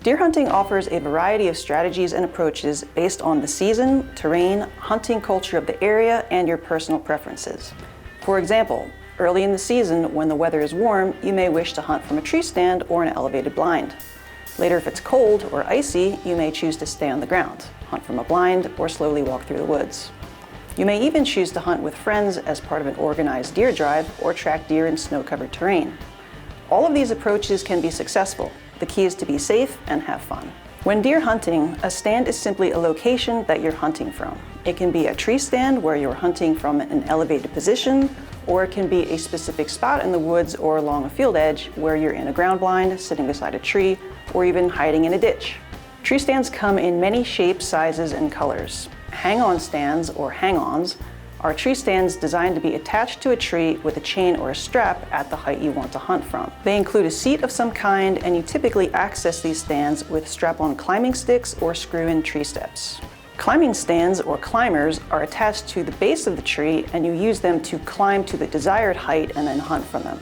Deer hunting offers a variety of strategies and approaches based on the season, terrain, hunting culture of the area, and your personal preferences. For example, early in the season, when the weather is warm, you may wish to hunt from a tree stand or an elevated blind. Later, if it's cold or icy, you may choose to stay on the ground, hunt from a blind, or slowly walk through the woods. You may even choose to hunt with friends as part of an organized deer drive or track deer in snow-covered terrain. All of these approaches can be successful. The key is to be safe and have fun. When deer hunting, a stand is simply a location that you're hunting from. It can be a tree stand where you're hunting from an elevated position, or it can be a specific spot in the woods or along a field edge where you're in a ground blind, sitting beside a tree, or even hiding in a ditch. Tree stands come in many shapes, sizes, and colors. Hang-on stands, or hang-ons, are tree stands designed to be attached to a tree with a chain or a strap at the height you want to hunt from. They include a seat of some kind, and you typically access these stands with strap-on climbing sticks or screw-in tree steps. Climbing stands, or climbers, are attached to the base of the tree, and you use them to climb to the desired height and then hunt from them.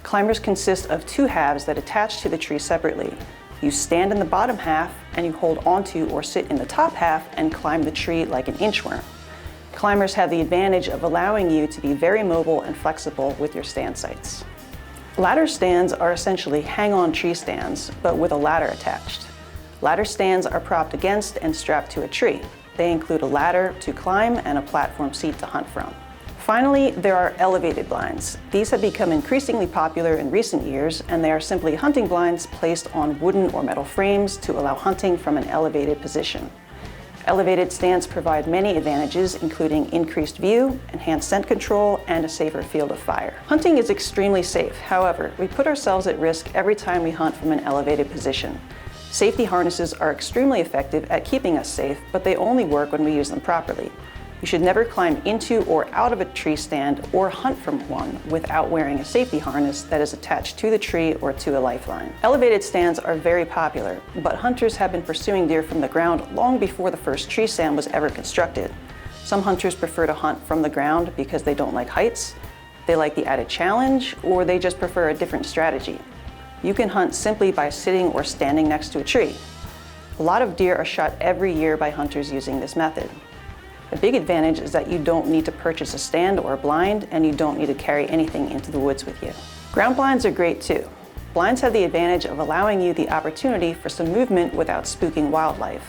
Climbers consist of two halves that attach to the tree separately. You stand in the bottom half, and you hold onto or sit in the top half and climb the tree like an inchworm. Climbers have the advantage of allowing you to be very mobile and flexible with your stand sites. Ladder stands are essentially hang-on tree stands, but with a ladder attached. Ladder stands are propped against and strapped to a tree. They include a ladder to climb and a platform seat to hunt from. Finally, there are elevated blinds. These have become increasingly popular in recent years, and they are simply hunting blinds placed on wooden or metal frames to allow hunting from an elevated position. Elevated stands provide many advantages, including increased view, enhanced scent control, and a safer field of fire. Hunting is extremely safe. However, we put ourselves at risk every time we hunt from an elevated position. Safety harnesses are extremely effective at keeping us safe, but they only work when we use them properly. You should never climb into or out of a tree stand or hunt from one without wearing a safety harness that is attached to the tree or to a lifeline. Elevated stands are very popular, but hunters have been pursuing deer from the ground long before the first tree stand was ever constructed. Some hunters prefer to hunt from the ground because they don't like heights, they like the added challenge, or they just prefer a different strategy. You can hunt simply by sitting or standing next to a tree. A lot of deer are shot every year by hunters using this method. The big advantage is that you don't need to purchase a stand or a blind, and you don't need to carry anything into the woods with you. Ground blinds are great too. Blinds have the advantage of allowing you the opportunity for some movement without spooking wildlife.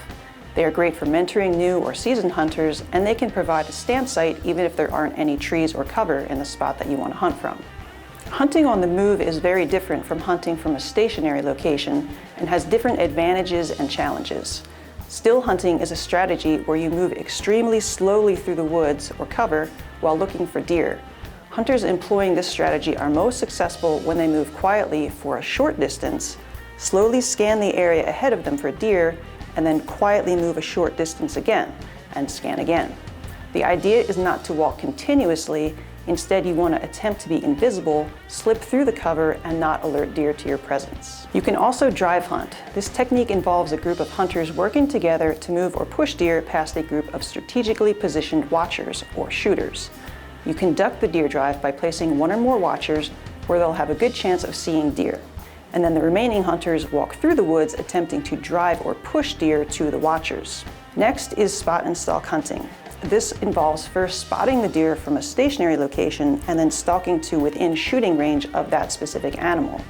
They are great for mentoring new or seasoned hunters, and they can provide a stand site even if there aren't any trees or cover in the spot that you want to hunt from. Hunting on the move is very different from hunting from a stationary location and has different advantages and challenges. Still hunting is a strategy where you move extremely slowly through the woods or cover while looking for deer. Hunters employing this strategy are most successful when they move quietly for a short distance, slowly scan the area ahead of them for deer, and then quietly move a short distance again and scan again. The idea is not to walk continuously. Instead, you want to attempt to be invisible, slip through the cover, and not alert deer to your presence. You can also drive hunt. This technique involves a group of hunters working together to move or push deer past a group of strategically positioned watchers, or shooters. You conduct the deer drive by placing one or more watchers where they'll have a good chance of seeing deer. And then the remaining hunters walk through the woods attempting to drive or push deer to the watchers. Next is spot and stalk hunting. This involves first spotting the deer from a stationary location and then stalking to within shooting range of that specific animal.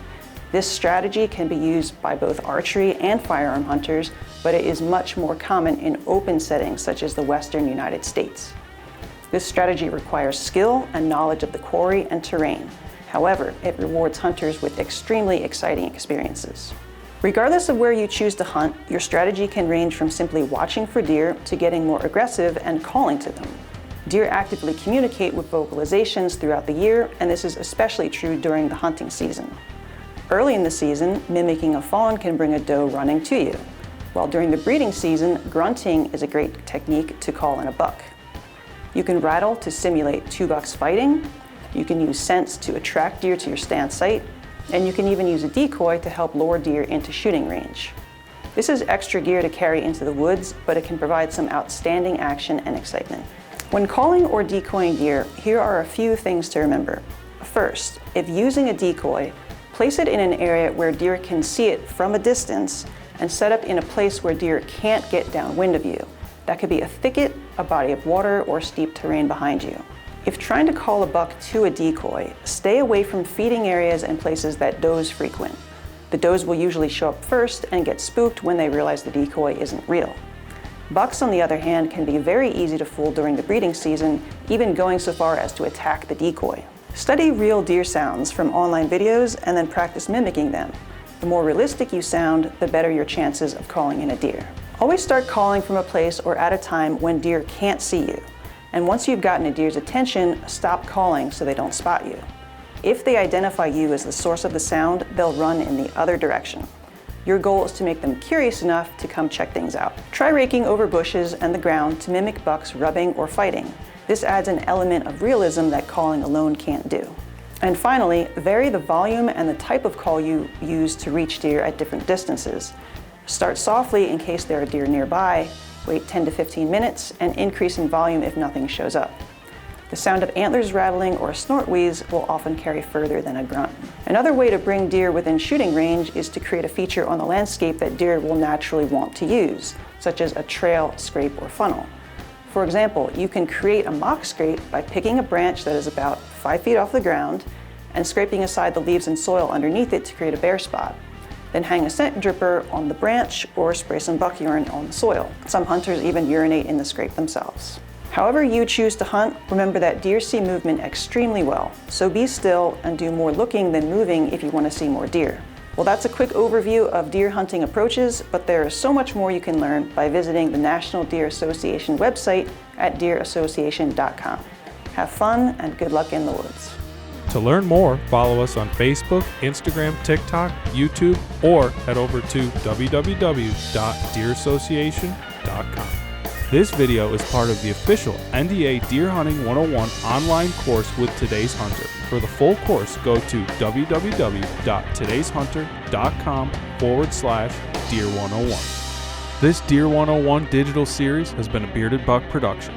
This strategy can be used by both archery and firearm hunters, but it is much more common in open settings such as the Western United States. This strategy requires skill and knowledge of the quarry and terrain. However, it rewards hunters with extremely exciting experiences. Regardless of where you choose to hunt, your strategy can range from simply watching for deer to getting more aggressive and calling to them. Deer actively communicate with vocalizations throughout the year, and this is especially true during the hunting season. Early in the season, mimicking a fawn can bring a doe running to you, while during the breeding season, grunting is a great technique to call in a buck. You can rattle to simulate two bucks fighting, you can use scents to attract deer to your stand site, and you can even use a decoy to help lure deer into shooting range. This is extra gear to carry into the woods, but it can provide some outstanding action and excitement. When calling or decoying deer, here are a few things to remember. First, if using a decoy, place it in an area where deer can see it from a distance and set up in a place where deer can't get downwind of you. That could be a thicket, a body of water, or steep terrain behind you. If trying to call a buck to a decoy, stay away from feeding areas and places that does frequent. The does will usually show up first and get spooked when they realize the decoy isn't real. Bucks, on the other hand, can be very easy to fool during the breeding season, even going so far as to attack the decoy. Study real deer sounds from online videos and then practice mimicking them. The more realistic you sound, the better your chances of calling in a deer. Always start calling from a place or at a time when deer can't see you. And once you've gotten a deer's attention, stop calling so they don't spot you. If they identify you as the source of the sound, they'll run in the other direction. Your goal is to make them curious enough to come check things out. Try raking over bushes and the ground to mimic bucks rubbing or fighting. This adds an element of realism that calling alone can't do. And finally, vary the volume and the type of call you use to reach deer at different distances. Start softly in case there are deer nearby, wait 10 to 15 minutes, and increase in volume if nothing shows up. The sound of antlers rattling or a snort wheeze will often carry further than a grunt. Another way to bring deer within shooting range is to create a feature on the landscape that deer will naturally want to use, such as a trail, scrape, or funnel. For example, you can create a mock scrape by picking a branch that is about 5 feet off the ground and scraping aside the leaves and soil underneath it to create a bare spot. Then hang a scent dripper on the branch or spray some buck urine on the soil. Some hunters even urinate in the scrape themselves. However you choose to hunt, remember that deer see movement extremely well, so be still and do more looking than moving if you want to see more deer. Well, that's a quick overview of deer hunting approaches, but there is so much more you can learn by visiting the National Deer Association website at deerassociation.com. Have fun and good luck in the woods. To learn more, follow us on Facebook, Instagram, TikTok, YouTube, or head over to www.deerassociation.com. This video is part of the official NDA Deer Hunting 101 online course with Today's Hunter. For the full course, go to www.todayshunter.com/Deer 101. This Deer 101 digital series has been a Bearded Buck production.